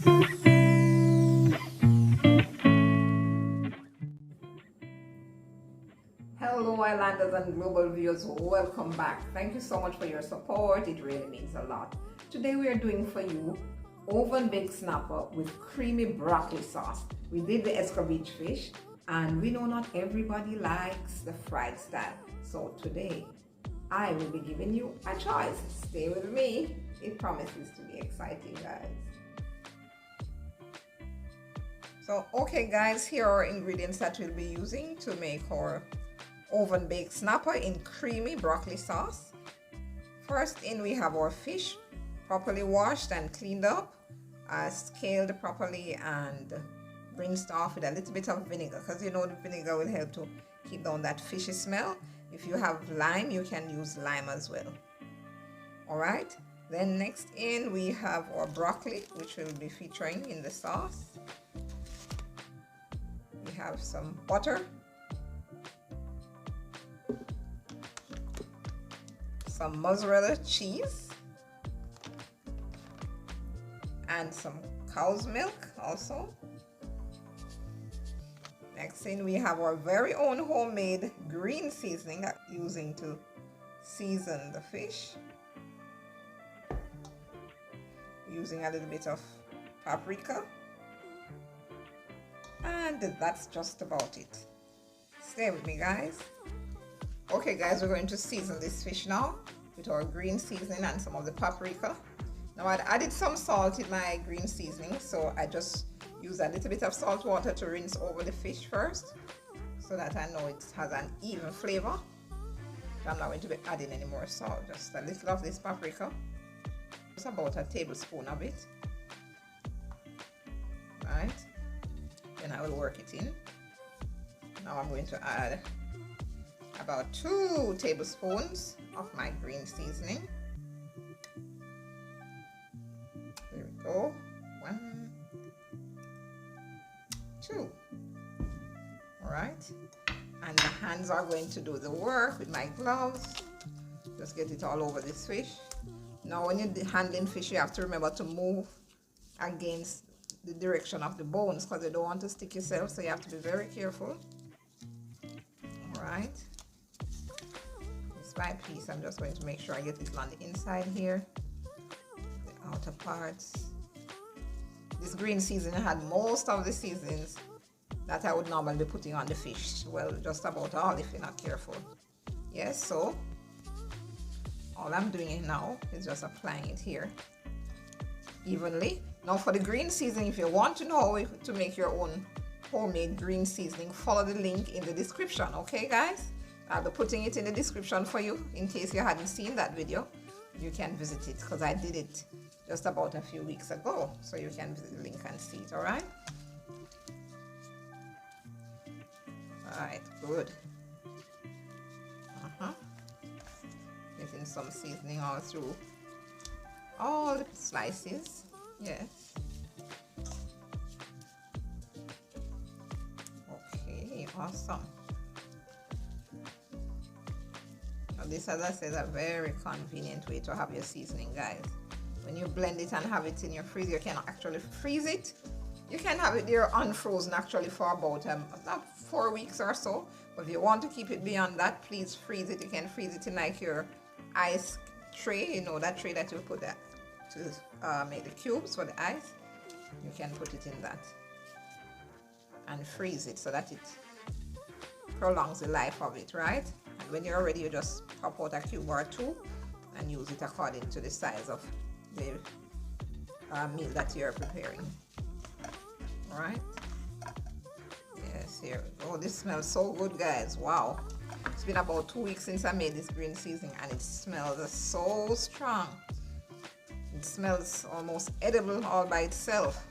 Hello Islanders and global viewers, welcome back. Thank you so much for your support, it really means a lot. Today we are doing for you oven baked snapper with creamy broccoli sauce. We did the escovitch fish and we know not everybody likes the fried style. So today I will be giving you a choice. Stay with me, it promises to be exciting, guys. So okay guys, here are ingredients that we'll be using to make our oven baked snapper in creamy broccoli sauce. First in, we have our fish, properly washed and cleaned up, scaled properly and rinsed off with a little bit of vinegar, because you know the vinegar will help to keep down that fishy smell. If you have lime, you can use lime as well. Alright, then next in, we have our broccoli, which will be featuring in the sauce. We have some butter, some mozzarella cheese, and some cow's milk also. Next in, we have our very own homemade green seasoning that we're using to season the fish. Using a little bit of paprika, and that's just about it. Stay with me, guys. Okay guys, we're going to season this fish now with our green seasoning and some of the paprika. Now I'd added some salt in my green seasoning, so I just use a little bit of salt water to rinse over the fish first, so that I know it has an even flavor. I'm not going to be adding any more salt, just a little of this paprika. Just about a tablespoon of it. Right, then I will work it in. Now I'm going to add about 2 tablespoons of my green seasoning. There we go. 1, 2. All right, and the hands are going to do the work with my gloves. Just get it all over this fish. Now when you're handling fish, you have to remember to move against the direction of the bones, because you don't want to stick yourself, so you have to be very careful. All right, piece by piece, I'm just going to make sure I get it on the inside here, the outer parts. This green seasoning had most of the seasonings that I would normally be putting on the fish. Well, just about all if you're not careful. Yes, so all I'm doing now is just applying it here evenly. Now for the green seasoning, if you want to know how to make your own homemade green seasoning, follow the link in the description. Okay guys, I'll be putting it in the description for you in case you hadn't seen that video. You can visit it because I did it just about a few weeks ago, so you can visit the link and see it. All right, good. Getting some seasoning all through all the slices. Yes. Okay, awesome. Now this, as I said, is a very convenient way to have your seasoning, guys. When you blend it and have it in your freezer, you can actually freeze it. You can have it there unfrozen actually for about 4 weeks or so. But if you want to keep it beyond that, please freeze it. You can freeze it in like your ice tray, you know, that tray that you put that to make the cubes for the ice. You can put it in that and freeze it so that it prolongs the life of it, right? And when you're ready, you just pop out a cube or 2 and use it according to the size of the meal that you're preparing. All right, yes, here we go. This smells so good, guys. Wow, it's been about 2 weeks since I made this green seasoning and it smells so strong. It smells almost edible all by itself.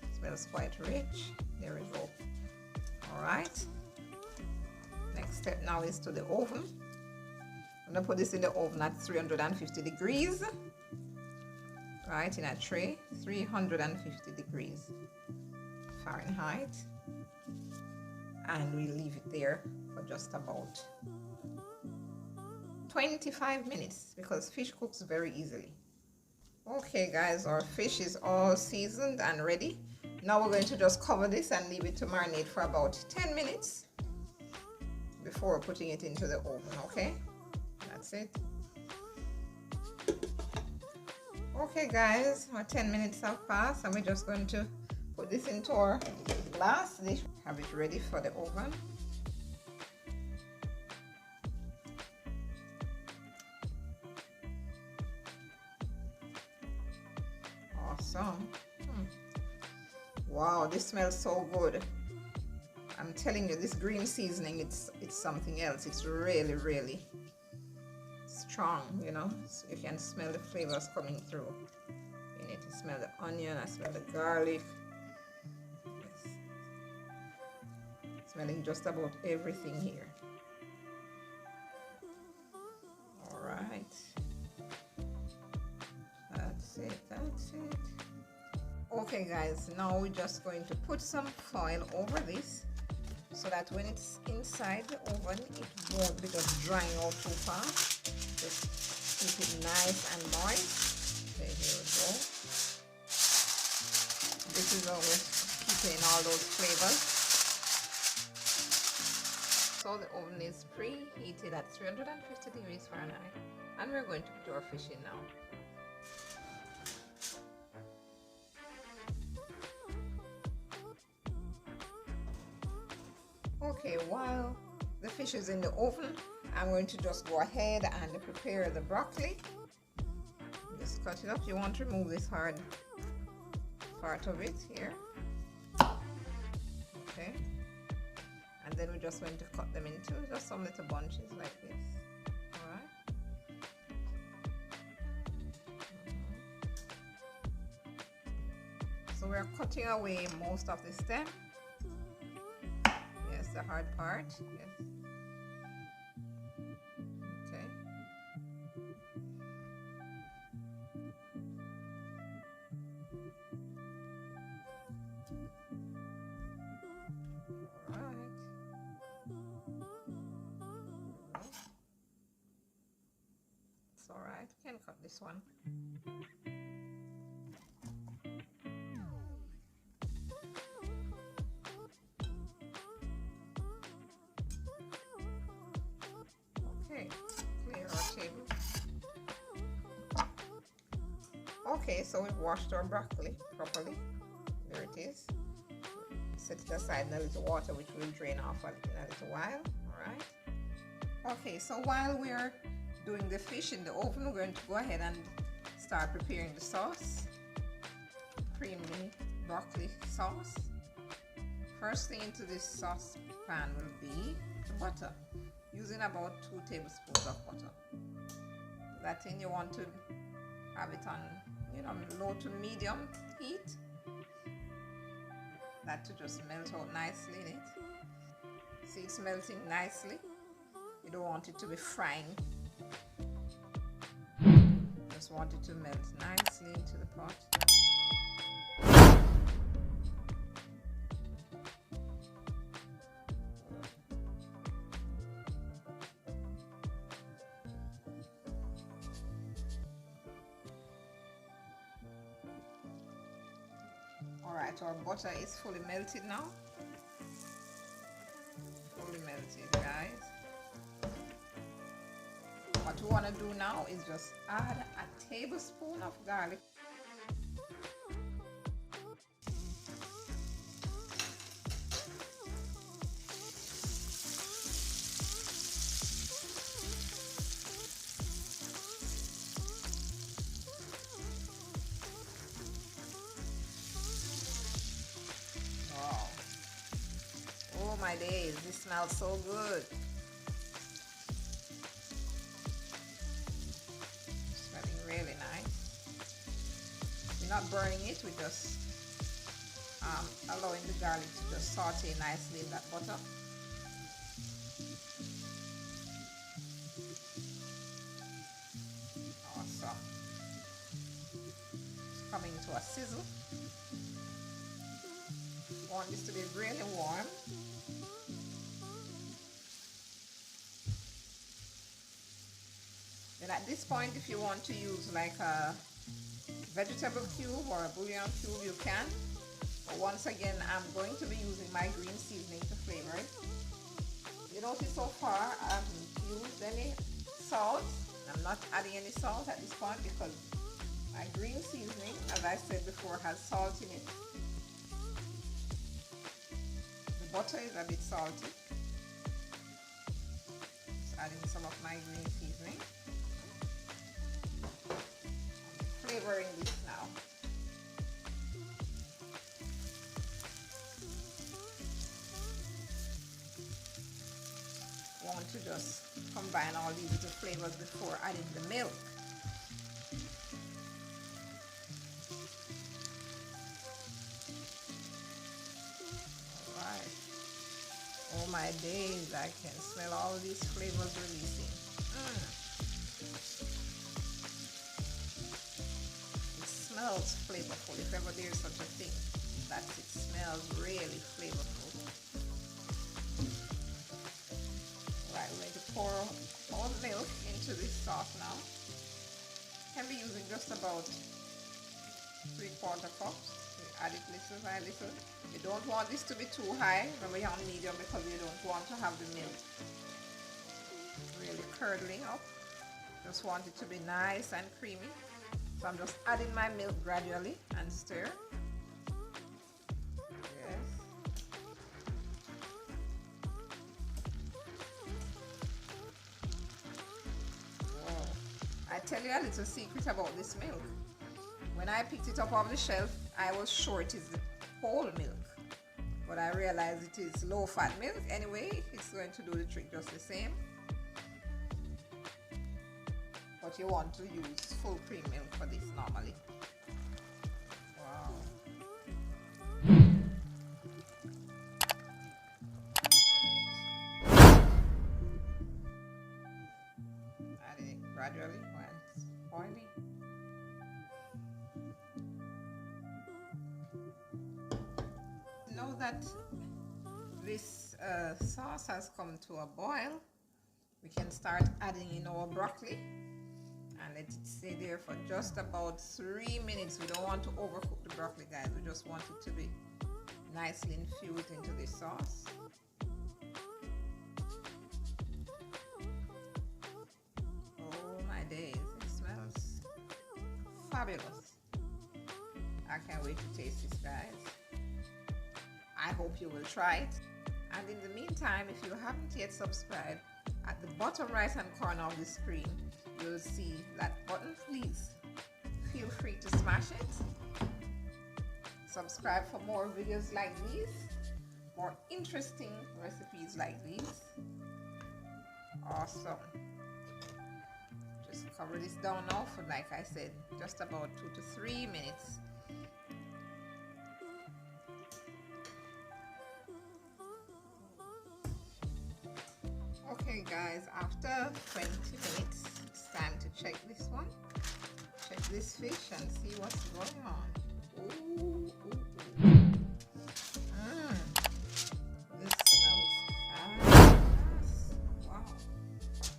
It smells quite rich. There we go. All right, next step now is to the oven. I'm gonna put this in the oven at 350 degrees. Right, in a tray, 350 degrees Fahrenheit, and we leave it there for just about 25 minutes because fish cooks very easily. Okay guys, our fish is all seasoned and ready. Now we're going to just cover this and leave it to marinate for about 10 minutes before putting it into the oven, okay? That's it. Okay guys, our 10 minutes have passed and we're just going to put this into our glass dish. Have it ready for the oven. Awesome. Wow, this smells so good. I'm telling you, this green seasoning, it's something else. It's really strong, you know. So you can smell the flavors coming through. You need to smell the onion, I smell the garlic. Yes. Smelling just about everything here. All right. That's it. Okay guys, now we're just going to put some foil over this so that when it's inside the oven it won't be just drying out too fast. Just keep it nice and moist. Okay, here we go. This is always keeping all those flavors. So the oven is preheated at 350 degrees Fahrenheit and we're going to put our fish in now. Okay, while the fish is in the oven, I'm going to just go ahead and prepare the broccoli. Just cut it up. You want to remove this hard part of it here. Okay. And then we're just going to cut them into just some little bunches like this. Alright. So we're cutting away most of the stem. The hard part, yes. Okay. All right. It's all right. You can cut this one. Okay, so we've washed our broccoli properly. There it is. Set it aside in a little water, which will drain off in a little while. All right. Okay, so while we're doing the fish in the oven, we're going to go ahead and start preparing the sauce. Creamy broccoli sauce. First thing into this sauce pan will be the butter. Using about 2 tablespoons of butter. That in you want to have it on, you know, low to medium heat. That to just melt out nicely in it. See, it's melting nicely. You don't want it to be frying. Just want it to melt nicely into the pot. Alright, our butter is fully melted now. Fully melted, guys. What we want to do now is just add a tablespoon of garlic. My days, this smells so good. Smelling really nice. We're not burning it, we're just allowing the garlic to just saute nicely in that butter. Awesome. It's coming to a sizzle. I want this to be really warm. Then at this point, if you want to use like a vegetable cube or a bouillon cube, you can. But once again, I'm going to be using my green seasoning to flavor it. You notice so far I haven't used any salt. I'm not adding any salt at this point because my green seasoning, as I said before, has salt in it. The butter is a bit salty. Just adding some of my green seasoning. Flavoring this now. Want to just combine all these little flavors before adding the milk. Alright. Oh my days, I can smell all these flavors releasing. It smells flavorful. If ever there is such a thing, that it smells really flavorful. Right, we're going to pour all the milk into this sauce now. Can be using just about 3/4 cups. We add it little by little. You don't want this to be too high. Remember, you're on medium because you don't want to have the milk really curdling up. Just want it to be nice and creamy. So I'm just adding my milk gradually and stir. Yes. Oh, I tell you a little secret about this milk. When I picked it up off the shelf, I was sure it is the whole milk. But I realized it is low-fat milk. Anyway, it's going to do the trick just the same. But you want to use full cream milk for this normally. Wow. Add it gradually when it's boiling. Now that this sauce has come to a boil, we can start adding in our broccoli and let it stay there for just about 3 minutes. We don't want to overcook the broccoli, guys. We just want it to be nicely infused into the sauce. Oh my days, it smells fabulous. I can't wait to taste this, guys. I hope you will try it. And in the meantime, if you haven't yet subscribed, at the bottom right hand corner of the screen, you'll see that button. Please feel free to smash it. Subscribe for more videos like these, more interesting recipes like these. Awesome. Just cover this down now for, like I said, just about 2 to 3 minutes. Okay guys, after 20 minutes, it's time to check this one. Check this fish and see what's going on. Ooh, ooh, ooh. This smells fabulous. Wow,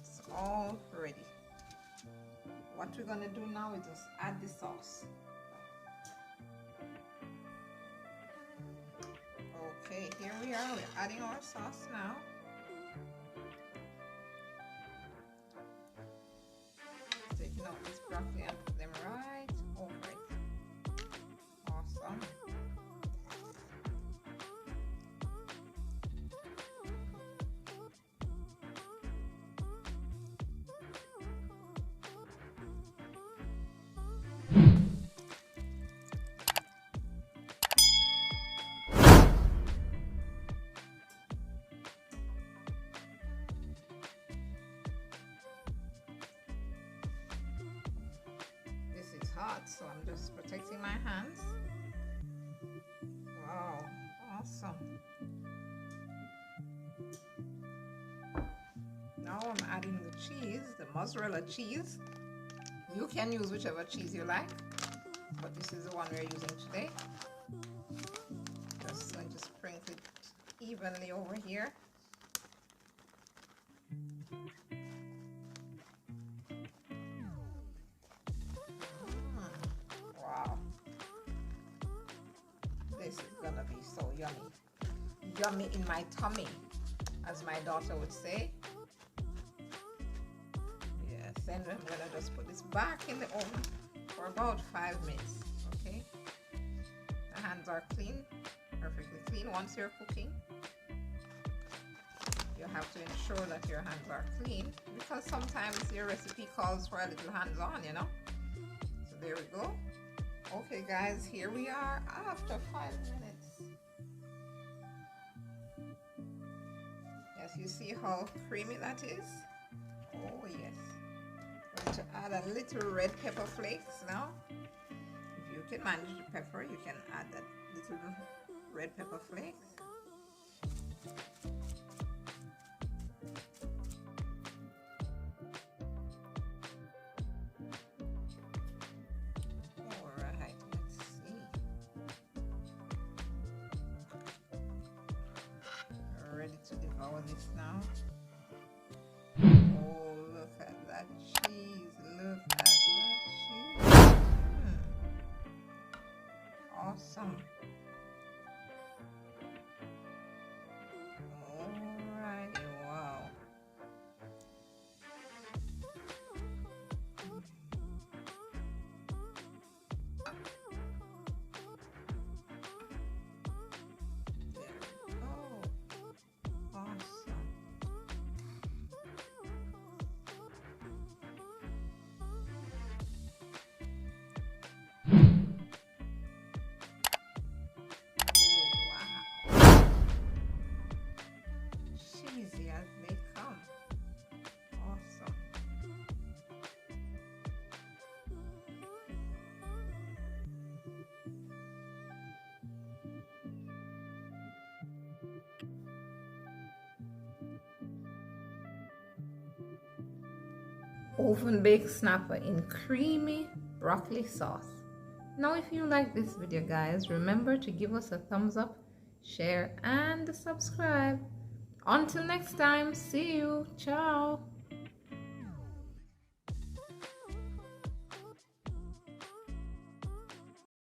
it's all ready. What we're gonna do now is just add the sauce. Okay, here we are. We're adding our sauce now. Taking out this broccoli and put them right over it. Awesome. Hot, so I'm just protecting my hands. Wow, awesome. Now I'm adding the cheese, the mozzarella cheese. You can use whichever cheese you like, but this is the one we're using today. Just going to sprinkle it evenly over here. yummy. Yummy in my tummy, as my daughter would say. Yes, then I'm gonna just put this back in the oven for about 5 minutes. Okay, the hands are clean, perfectly clean. Once you're cooking, you have to ensure that your hands are clean, because sometimes your recipe calls for a little hands on, you know. So there we go. Okay guys, here we are after 5 minutes. Yes, you see how creamy that is? Oh yes. I'm going to add a little red pepper flakes now. If you can manage the pepper, you can add that little red pepper flakes. To devour this now. Oh, look at that cheese. Look at that cheese. Awesome. Alrighty, wow. Cheesy as they come. Awesome. Oven baked snapper in creamy broccoli sauce. Now if you like this video guys, remember to give us a thumbs up, share and subscribe. Until next time, see you. Ciao.